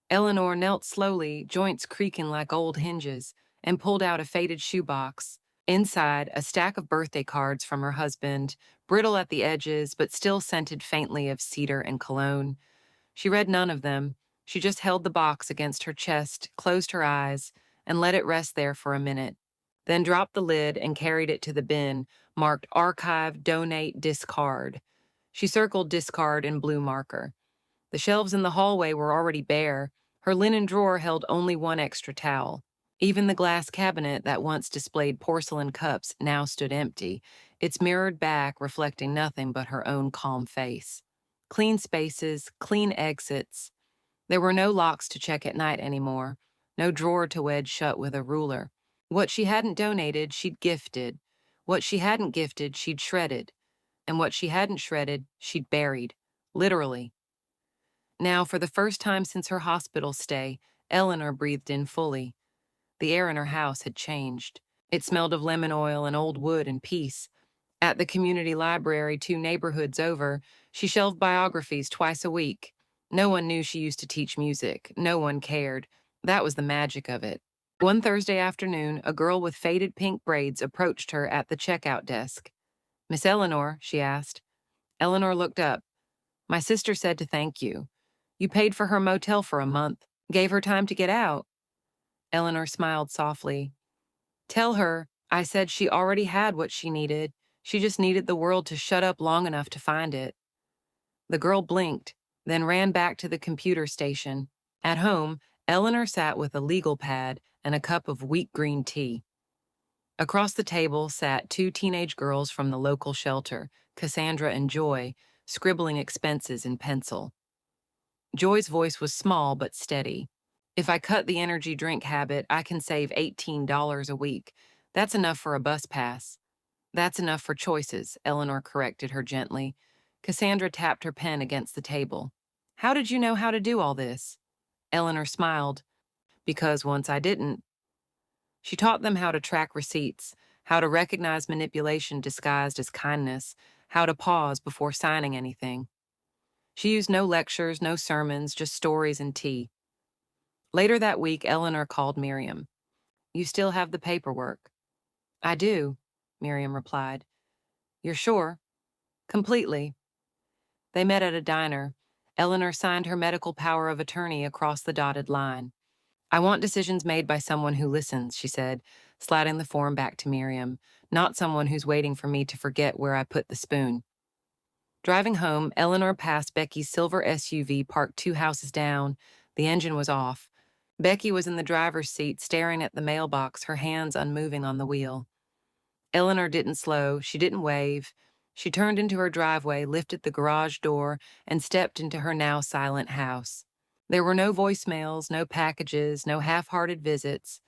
Speaker 1: Eleanor knelt slowly, joints creaking like old hinges, and pulled out a faded shoebox. Inside, a stack of birthday cards from her husband, brittle at the edges but still scented faintly of cedar and cologne. She read none of them. She just held the box against her chest, closed her eyes, and let it rest there for a minute. Then dropped the lid and carried it to the bin, marked Archive, Donate, Discard. She circled discard in blue marker. The shelves in the hallway were already bare. Her linen drawer held only one extra towel. Even the glass cabinet that once displayed porcelain cups now stood empty, its mirrored back reflecting nothing but her own calm face. Clean spaces, clean exits. There were no locks to check at night anymore, no drawer to wedge shut with a ruler. What she hadn't donated, she'd gifted. What she hadn't gifted, she'd shredded. And what she hadn't shredded, she'd buried. Literally. Now, for the first time since her hospital stay, Eleanor breathed in fully. The air in her house had changed. It smelled of lemon oil and old wood and peace. At the community library 2 neighborhoods over, she shelved biographies twice a week. No one knew she used to teach music. No one cared. That was the magic of it. One Thursday afternoon, a girl with faded pink braids approached her at the checkout desk. Miss Eleanor, she asked. Eleanor looked up. My sister said to thank you. You paid for her motel for a month, gave her time to get out. Eleanor smiled softly. Tell her I said she already had what she needed. She just needed the world to shut up long enough to find it. The girl blinked, then ran back to the computer station. At home, Eleanor sat with a legal pad and a cup of wheat green tea. Across the table sat 2 teenage girls from the local shelter, Cassandra and Joy, scribbling expenses in pencil. Joy's voice was small but steady. If I cut the energy drink habit, I can save $18 a week. That's enough for a bus pass. That's enough for choices, Eleanor corrected her gently. Cassandra tapped her pen against the table. How did you know how to do all this? Eleanor smiled. Because once I didn't. She taught them how to track receipts, how to recognize manipulation disguised as kindness, how to pause before signing anything. She used no lectures, no sermons, just stories and tea. Later that week, Eleanor called Miriam. You still have the paperwork? I do, Miriam replied. You're sure? Completely. They met at a diner. Eleanor signed her medical power of attorney across the dotted line. I want decisions made by someone who listens, she said, sliding the form back to Miriam, not someone who's waiting for me to forget where I put the spoon. Driving home, Eleanor passed Becky's silver SUV parked 2 houses down. The engine was off. Becky was in the driver's seat, staring at the mailbox, her hands unmoving on the wheel. Eleanor didn't slow, she didn't wave. She turned into her driveway, lifted the garage door, and stepped into her now silent house. There were no voicemails, no packages, no half-hearted visits.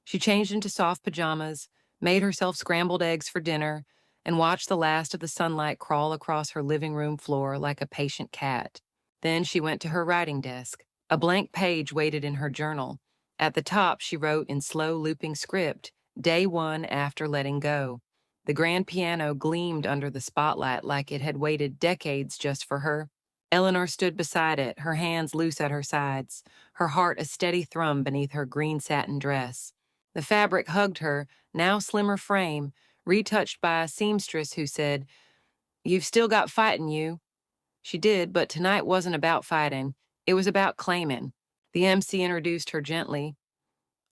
Speaker 1: She changed into soft pajamas, made herself scrambled eggs for dinner, and watched the last of the sunlight crawl across her living room floor like a patient cat. Then she went to her writing desk. A blank page waited in her journal. At the top, she wrote in slow looping script, Day 1 after letting go. The grand piano gleamed under the spotlight like it had waited decades just for her. Eleanor stood beside it, her hands loose at her sides, her heart a steady thrum beneath her green satin dress. The fabric hugged her, now slimmer frame, retouched by a seamstress who said, You've still got fight in you. She did, but tonight wasn't about fighting. It was about claiming. The MC introduced her gently.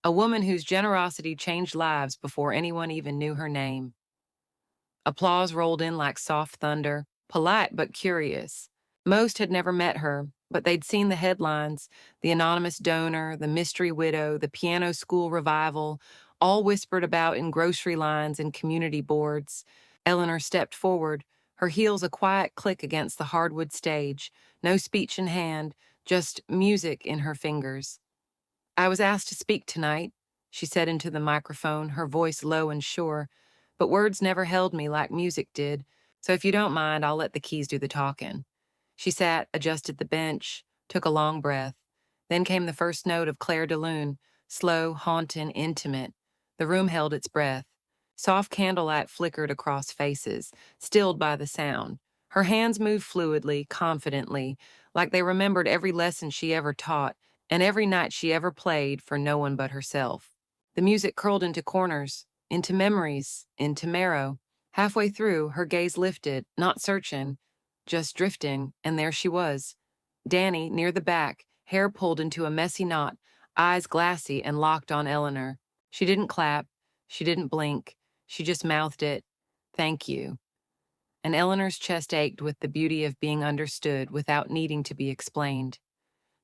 Speaker 1: A woman whose generosity changed lives before anyone even knew her name. Applause rolled in like soft thunder, polite but curious. Most had never met her, but they'd seen the headlines, the anonymous donor, the mystery widow, the piano school revival, all whispered about in grocery lines and community boards. Eleanor stepped forward, her heels a quiet click against the hardwood stage, no speech in hand, just music in her fingers. I was asked to speak tonight, she said into the microphone, her voice low and sure, but words never held me like music did, so if you don't mind, I'll let the keys do the talking. She sat, adjusted the bench, took a long breath. Then came the first note of Claire de Lune, slow, haunting, intimate. The room held its breath. Soft candlelight flickered across faces, stilled by the sound. Her hands moved fluidly, confidently, like they remembered every lesson she ever taught and every night she ever played for no one but herself. The music curled into corners, into memories, into marrow. Halfway through, her gaze lifted, not searching, just drifting, and there she was. Danny, near the back, hair pulled into a messy knot, eyes glassy and locked on Eleanor. She didn't clap. She didn't blink. She just mouthed it, "Thank you." And Eleanor's chest ached with the beauty of being understood without needing to be explained.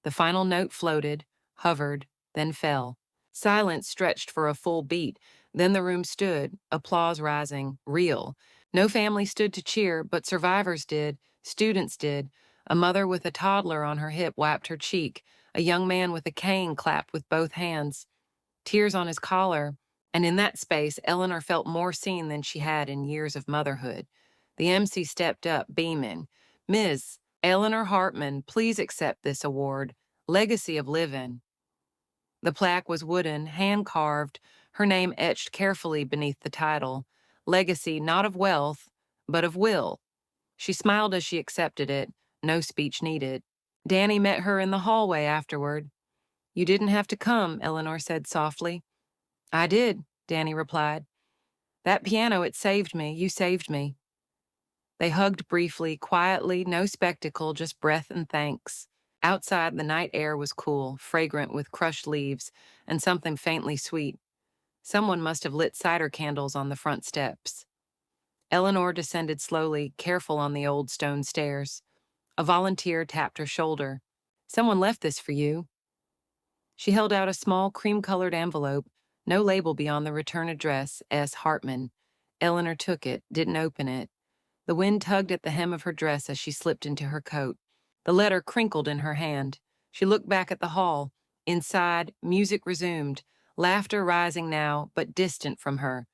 Speaker 1: The final note floated, hovered, then fell. Silence stretched for a full beat. Then the room stood, applause rising, real. No family stood to cheer, but survivors did, students did. A mother with a toddler on her hip wiped her cheek. A young man with a cane clapped with both hands. Tears on his collar. And in that space, Eleanor felt more seen than she had in years of motherhood. The MC stepped up, beaming. "Ms. Eleanor Hartman, please accept this award. Legacy of Living." The plaque was wooden, hand-carved, her name etched carefully beneath the title. Legacy not of wealth, but of will. She smiled as she accepted it, no speech needed. Danny met her in the hallway afterward. "You didn't have to come," Eleanor said softly. "I did," Danny replied. "That piano, it saved me. You saved me." They hugged briefly, quietly, no spectacle, just breath and thanks. Outside, the night air was cool, fragrant with crushed leaves, and something faintly sweet. Someone must have lit cider candles on the front steps. Eleanor descended slowly, careful on the old stone stairs. A volunteer tapped her shoulder. "Someone left this for you." She held out a small, cream-colored envelope, no label beyond the return address, S. Hartman. Eleanor took it, didn't open it. The wind tugged at the hem of her dress as she slipped into her coat. The letter crinkled in her hand. She looked back at the hall. Inside, music resumed, laughter rising now, but distant from her.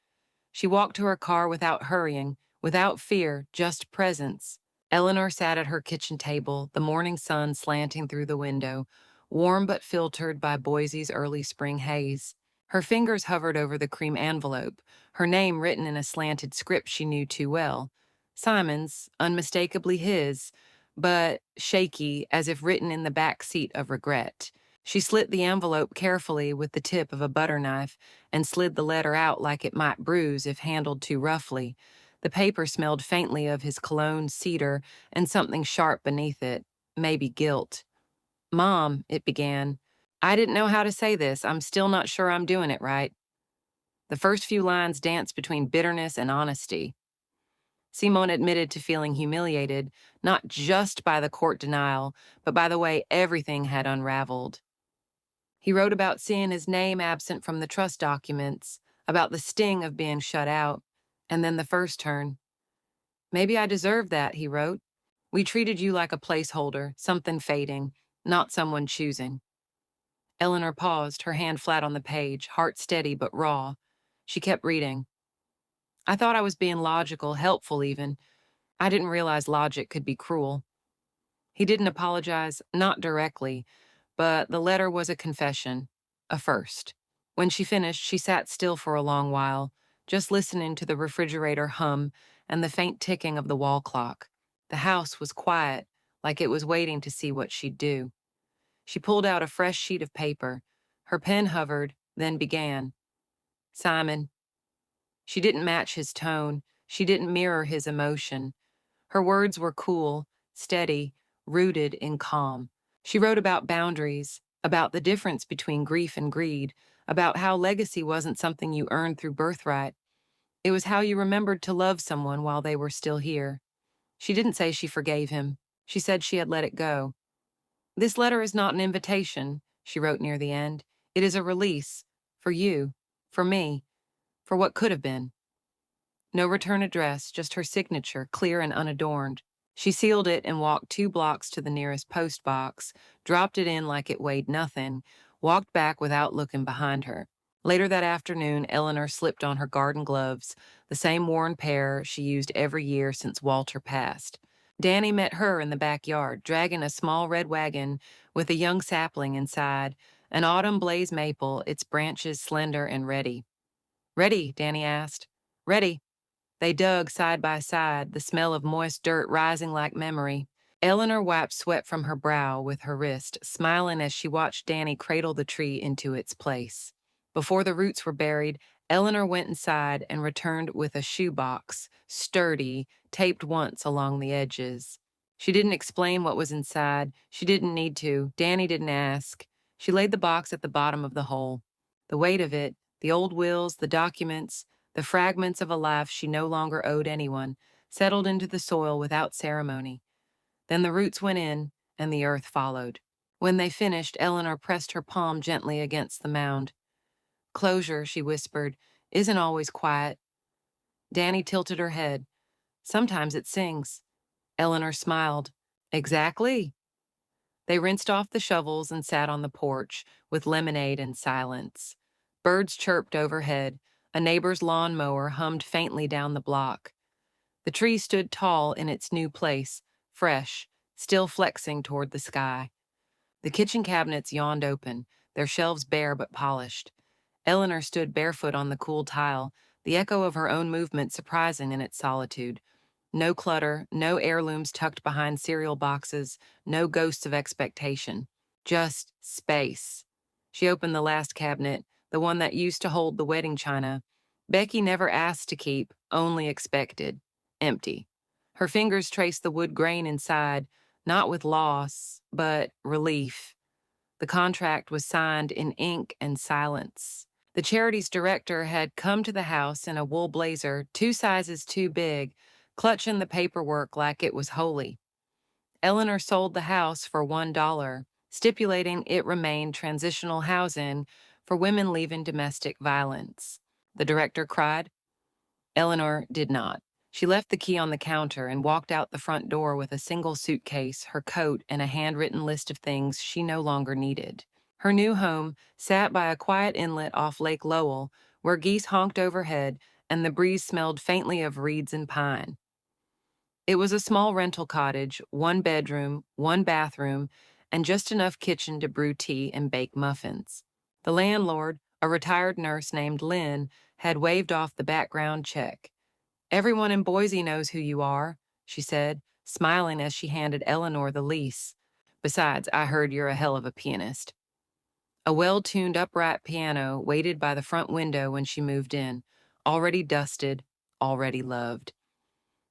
Speaker 1: She walked to her car without hurrying, without fear, just presence. Eleanor sat at her kitchen table, the morning sun slanting through the window, warm but filtered by Boise's early spring haze. Her fingers hovered over the cream envelope, her name written in a slanted script she knew too well. Simon's, unmistakably his, but shaky as if written in the back seat of regret. She slit the envelope carefully with the tip of a butter knife and slid the letter out like it might bruise if handled too roughly. The paper smelled faintly of his cologne, cedar, and something sharp beneath it, maybe guilt. "Mom," it began, "I didn't know how to say this. I'm still not sure I'm doing it right." The first few lines danced between bitterness and honesty. Simone admitted to feeling humiliated, not just by the court denial, but by the way everything had unraveled. He wrote about seeing his name absent from the trust documents, about the sting of being shut out, and then the first turn. "Maybe I deserved that," he wrote. "We treated you like a placeholder, something fading, not someone choosing." Eleanor paused, her hand flat on the page, heart steady but raw. She kept reading. "I thought I was being logical, helpful even. I didn't realize logic could be cruel." He didn't apologize, not directly, but the letter was a confession, a first. When she finished, she sat still for a long while, just listening to the refrigerator hum and the faint ticking of the wall clock. The house was quiet, like it was waiting to see what she'd do. She pulled out a fresh sheet of paper. Her pen hovered, then began. "Simon." She didn't match his tone. She didn't mirror his emotion. Her words were cool, steady, rooted in calm. She wrote about boundaries, about the difference between grief and greed, about how legacy wasn't something you earned through birthright. It was how you remembered to love someone while they were still here. She didn't say she forgave him. She said she had let it go. "This letter is not an invitation," she wrote near the end. "It is a release. For you. For me. For what could have been." No return address, just her signature, clear and unadorned. She sealed it and walked 2 blocks to the nearest post box, dropped it in like it weighed nothing, walked back without looking behind her. Later that afternoon, Eleanor slipped on her garden gloves, the same worn pair she used every year since Walter passed. Danny met her in the backyard, dragging a small red wagon with a young sapling inside, an autumn blaze maple, its branches slender and ready. "Ready?" Danny asked. "Ready." They dug side by side, the smell of moist dirt rising like memory. Eleanor wiped sweat from her brow with her wrist, smiling as she watched Danny cradle the tree into its place. Before the roots were buried, Eleanor went inside and returned with a shoebox, sturdy, taped once along the edges. She didn't explain what was inside. She didn't need to. Danny didn't ask. She laid the box at the bottom of the hole. The weight of it, the old wills, the documents, the fragments of a life she no longer owed anyone, settled into the soil without ceremony. Then the roots went in, and the earth followed. When they finished, Eleanor pressed her palm gently against the mound. "Closure," she whispered, "isn't always quiet." Danny tilted her head. "Sometimes it sings." Eleanor smiled. "Exactly." They rinsed off the shovels and sat on the porch, with lemonade and silence. Birds chirped overhead. A neighbor's lawn mower hummed faintly down the block. The tree stood tall in its new place, fresh, still flexing toward the sky. The kitchen cabinets yawned open, their shelves bare but polished. Eleanor stood barefoot on the cool tile, the echo of her own movement surprising in its solitude. No clutter, no heirlooms tucked behind cereal boxes, no ghosts of expectation. Just space. She opened the last cabinet, the one that used to hold the wedding china. Becky never asked to keep, only expected. Empty. Her fingers traced the wood grain inside, not with loss, but relief. The contract was signed in ink and silence. The charity's director had come to the house in a wool blazer, 2 sizes too big, clutching the paperwork like it was holy. Eleanor sold the house for $1, stipulating it remained transitional housing for women leaving domestic violence. The director cried. Eleanor did not. She left the key on the counter and walked out the front door with a single suitcase, her coat, and a handwritten list of things she no longer needed. Her new home sat by a quiet inlet off Lake Lowell, where geese honked overhead and the breeze smelled faintly of reeds and pine. It was a small rental cottage, 1 bedroom, 1 bathroom, and just enough kitchen to brew tea and bake muffins. The landlord, a retired nurse named Lynn, had waved off the background check. "Everyone in Boise knows who you are," she said, smiling as she handed Eleanor the lease. "Besides, I heard you're a hell of a pianist." A well-tuned upright piano waited by the front window when she moved in, already dusted, already loved.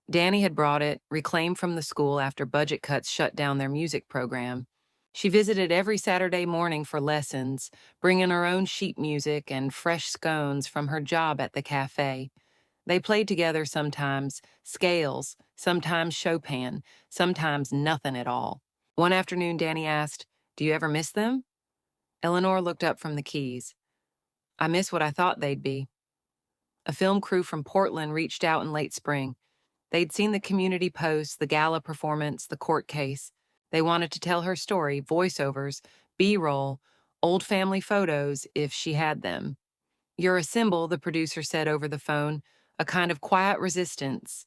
Speaker 1: Danny had brought it, reclaimed from the school after budget cuts shut down their music program. She visited every Saturday morning for lessons, bringing her own sheet music and fresh scones from her job at the cafe. They played together sometimes, scales, sometimes Chopin, sometimes nothing at all. One afternoon, Danny asked, "Do you ever miss them?" Eleanor looked up from the keys. "I miss what I thought they'd be." A film crew from Portland reached out in late spring. They'd seen the community posts, the gala performance, the court case. They wanted to tell her story, voiceovers, B-roll, old family photos if she had them. "You're a symbol," the producer said over the phone, "a kind of quiet resistance."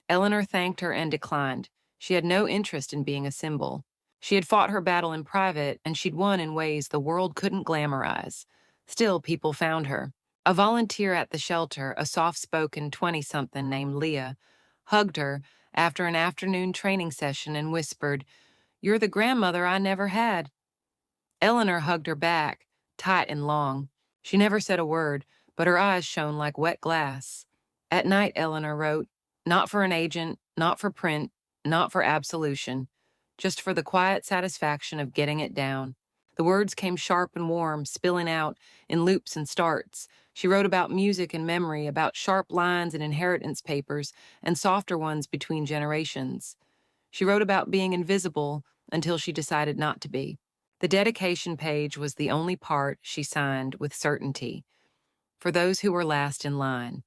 Speaker 1: Eleanor thanked her and declined. She had no interest in being a symbol. She had fought her battle in private, and she'd won in ways the world couldn't glamorize. Still, people found her. A volunteer at the shelter, a soft-spoken 20-something named Leah, hugged her after an afternoon training session and whispered, "You're the grandmother I never had." Eleanor hugged her back, tight and long. She never said a word, but her eyes shone like wet glass. At night, Eleanor wrote, not for an agent, not for print, not for absolution, just for the quiet satisfaction of getting it down. The words came sharp and warm, spilling out in loops and starts. She wrote about music and memory, about sharp lines in inheritance papers, and softer ones between generations. She wrote about being invisible until she decided not to be. The dedication page was the only part she signed with certainty, for those who were last in line.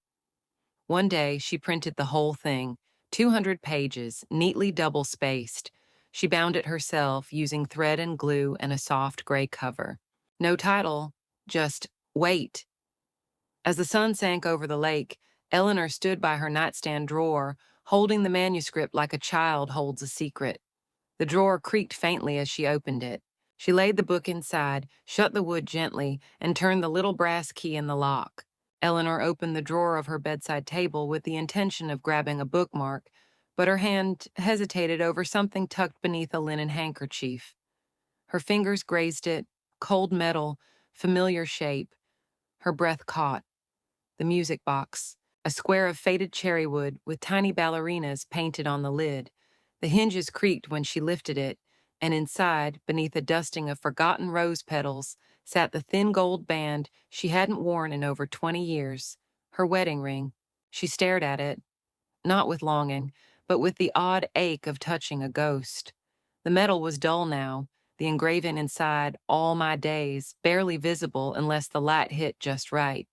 Speaker 1: One day, she printed the whole thing, 200 pages, neatly double-spaced. She bound it herself using thread and glue and a soft gray cover. No title, just "Wait." As the sun sank over the lake, Eleanor stood by her nightstand drawer, holding the manuscript like a child holds a secret. The drawer creaked faintly as she opened it. She laid the book inside, shut the wood gently, and turned the little brass key in the lock. Eleanor opened the drawer of her bedside table with the intention of grabbing a bookmark, but her hand hesitated over something tucked beneath a linen handkerchief. Her fingers grazed it, cold metal, familiar shape. Her breath caught. The music box, a square of faded cherry wood with tiny ballerinas painted on the lid. The hinges creaked when she lifted it, and inside, beneath a dusting of forgotten rose petals, sat the thin gold band she hadn't worn in over 20 years, her wedding ring. She stared at it, not with longing, but with the odd ache of touching a ghost. The metal was dull now, the engraving inside, "All My Days," barely visible unless the light hit just right.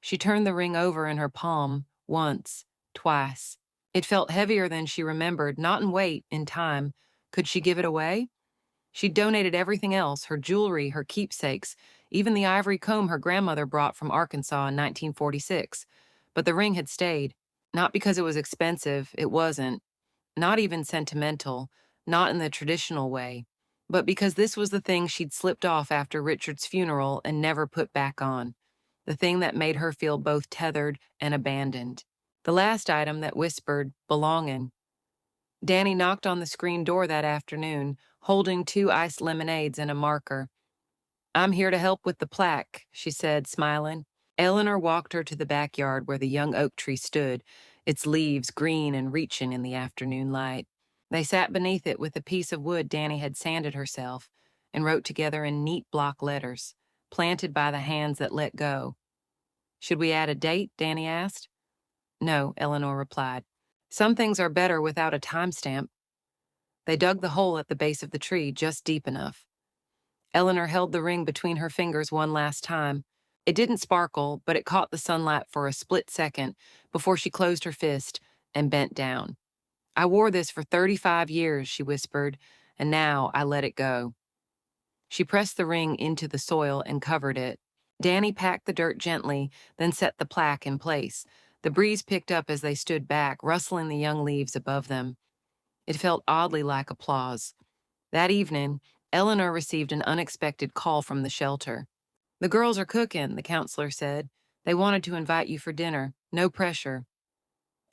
Speaker 1: She turned the ring over in her palm, once, twice. It felt heavier than she remembered, not in weight, in time. Could she give it away? She'd donated everything else, her jewelry, her keepsakes, even the ivory comb her grandmother brought from Arkansas in 1946. But the ring had stayed. Not because it was expensive, it wasn't. Not even sentimental, not in the traditional way. But because this was the thing she'd slipped off after Richard's funeral and never put back on. The thing that made her feel both tethered and abandoned. The last item that whispered, belonging. Danny knocked on the screen door that afternoon, holding 2 iced lemonades and a marker. "I'm here to help with the plaque," she said, smiling. Eleanor walked her to the backyard where the young oak tree stood, its leaves green and reaching in the afternoon light. They sat beneath it with a piece of wood Danny had sanded herself and wrote together in neat block letters, planted by the hands that let go. "Should we add a date?" Danny asked. "No," Eleanor replied. "Some things are better without a timestamp." They dug the hole at the base of the tree just deep enough. Eleanor held the ring between her fingers one last time. It didn't sparkle, but it caught the sunlight for a split second before she closed her fist and bent down. "I wore this for 35 years," she whispered, "and now I let it go." She pressed the ring into the soil and covered it. Danny packed the dirt gently, then set the plaque in place. The breeze picked up as they stood back, rustling the young leaves above them. It felt oddly like applause. That evening, Eleanor received an unexpected call from the shelter. "The girls are cooking," the counselor said. "They wanted to invite you for dinner. No pressure."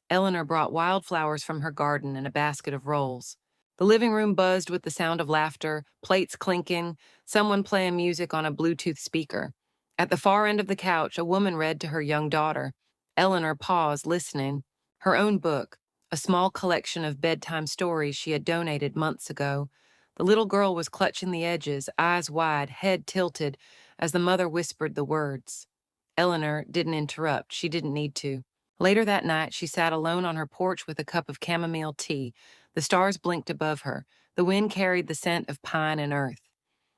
Speaker 1: Eleanor brought wildflowers from her garden and a basket of rolls. The living room buzzed with the sound of laughter, plates clinking, someone playing music on a Bluetooth speaker. At the far end of the couch, a woman read to her young daughter. Eleanor paused, listening. Her own book, a small collection of bedtime stories she had donated months ago. The little girl was clutching the edges, eyes wide, head tilted, as the mother whispered the words. Eleanor didn't interrupt. She didn't need to. Later that night, she sat alone on her porch with a cup of chamomile tea. The stars blinked above her. The wind carried the scent of pine and earth.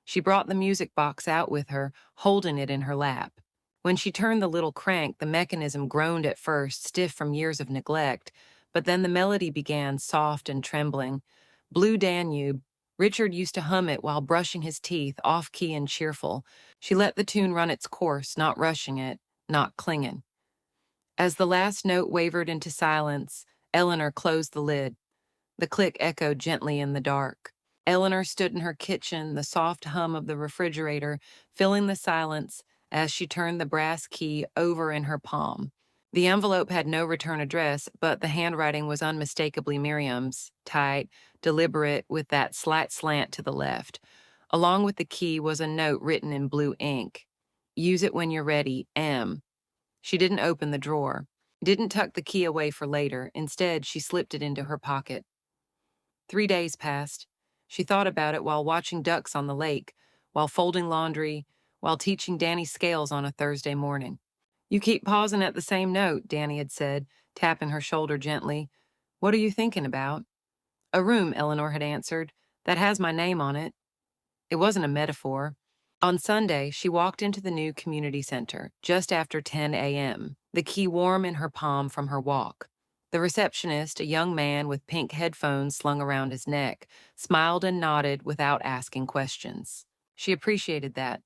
Speaker 1: She brought the music box out with her, holding it in her lap. When she turned the little crank, the mechanism groaned at first, stiff from years of neglect, but then the melody began, soft and trembling. Blue Danube. Richard used to hum it while brushing his teeth, off-key and cheerful. She let the tune run its course, not rushing it, not clinging. As the last note wavered into silence, Eleanor closed the lid. The click echoed gently in the dark. Eleanor stood in her kitchen, the soft hum of the refrigerator filling the silence as she turned the brass key over in her palm. The envelope had no return address, but the handwriting was unmistakably Miriam's, tight, deliberate, with that slight slant to the left. Along with the key was a note written in blue ink. "Use it when you're ready, M." She didn't open the drawer, didn't tuck the key away for later. Instead, she slipped it into her pocket. 3 days passed. She thought about it while watching ducks on the lake, while folding laundry, while teaching Danny scales on a Thursday morning. "You keep pausing at the same note," Danny had said, tapping her shoulder gently. "What are you thinking about?" "A room," Eleanor had answered, "that has my name on it." It wasn't a metaphor. On Sunday, she walked into the new community center, just after 10 a.m., the key warm in her palm from her walk. The receptionist, a young man with pink headphones slung around his neck, smiled and nodded without asking questions. She appreciated that.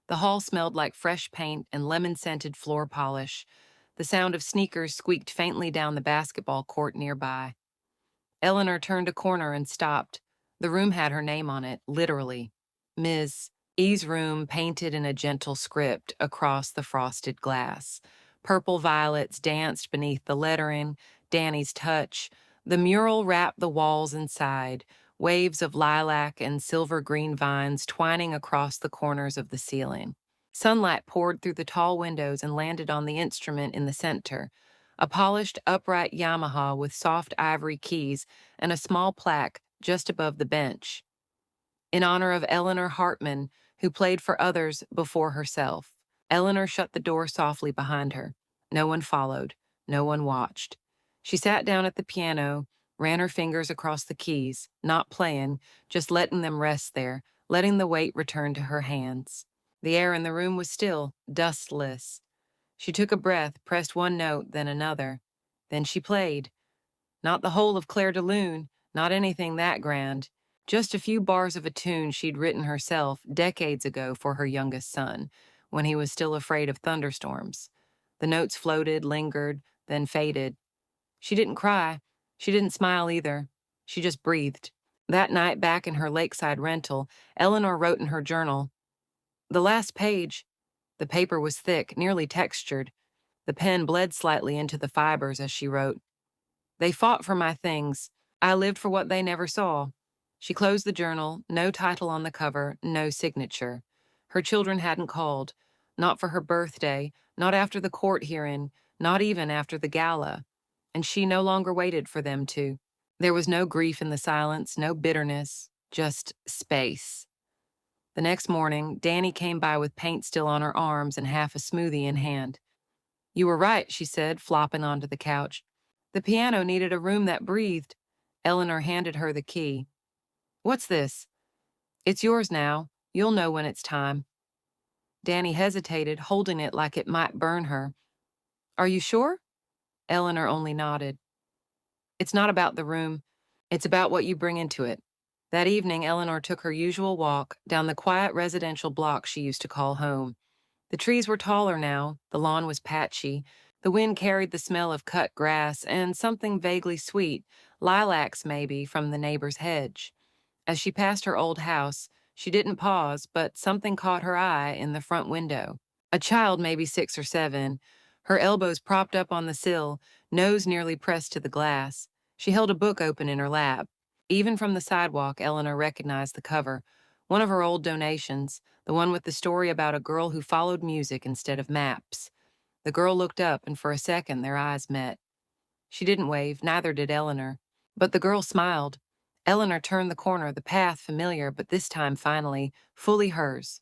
Speaker 1: The hall smelled like fresh paint and lemon-scented floor polish. The sound of sneakers squeaked faintly down the basketball court nearby. Eleanor turned a corner and stopped. The room had her name on it, literally. Ms. E's room painted in a gentle script across the frosted glass. Purple violets danced beneath the lettering, Danny's touch. The mural wrapped the walls inside, waves of lilac and silver-green vines twining across the corners of the ceiling. Sunlight poured through the tall windows and landed on the instrument in the center, a polished, upright Yamaha with soft ivory keys and a small plaque just above the bench, in honor of Eleanor Hartman, who played for others before herself. Eleanor shut the door softly behind her. No one followed. No one watched. She sat down at the piano, ran her fingers across the keys, not playing, just letting them rest there, letting the weight return to her hands. The air in the room was still, dustless. She took a breath, pressed one note, then another. Then she played. Not the whole of Clair de Lune, not anything that grand. Just a few bars of a tune she'd written herself decades ago for her youngest son, when he was still afraid of thunderstorms. The notes floated, lingered, then faded. She didn't cry. She didn't smile either. She just breathed. That night, back in her lakeside rental, Eleanor wrote in her journal, "The last page." The paper was thick, nearly textured. The pen bled slightly into the fibers as she wrote, "They fought for my things. I lived for what they never saw." She closed the journal, no title on the cover, no signature. Her children hadn't called, not for her birthday, not after the court hearing, not even after the gala. And she no longer waited for them to. There was no grief in the silence, no bitterness, just space. The next morning, Danny came by with paint still on her arms and half a smoothie in hand. "You were right," she said, flopping onto the couch. "The piano needed a room that breathed." Eleanor handed her the key. "What's this?" "It's yours now. You'll know when it's time." Danny hesitated, holding it like it might burn her. "Are you sure?" Eleanor only nodded. "It's not about the room. It's about what you bring into it." That evening, Eleanor took her usual walk down the quiet residential block she used to call home. The trees were taller now, the lawn was patchy, the wind carried the smell of cut grass and something vaguely sweet, lilacs maybe, from the neighbor's hedge. As she passed her old house, she didn't pause, but something caught her eye in the front window. A child, maybe 6 or 7, her elbows propped up on the sill, nose nearly pressed to the glass. She held a book open in her lap. Even from the sidewalk, Eleanor recognized the cover, one of her old donations, the one with the story about a girl who followed music instead of maps. The girl looked up, and for a second their eyes met. She didn't wave, neither did Eleanor. But the girl smiled. Eleanor turned the corner, the path familiar, but this time, finally, fully hers.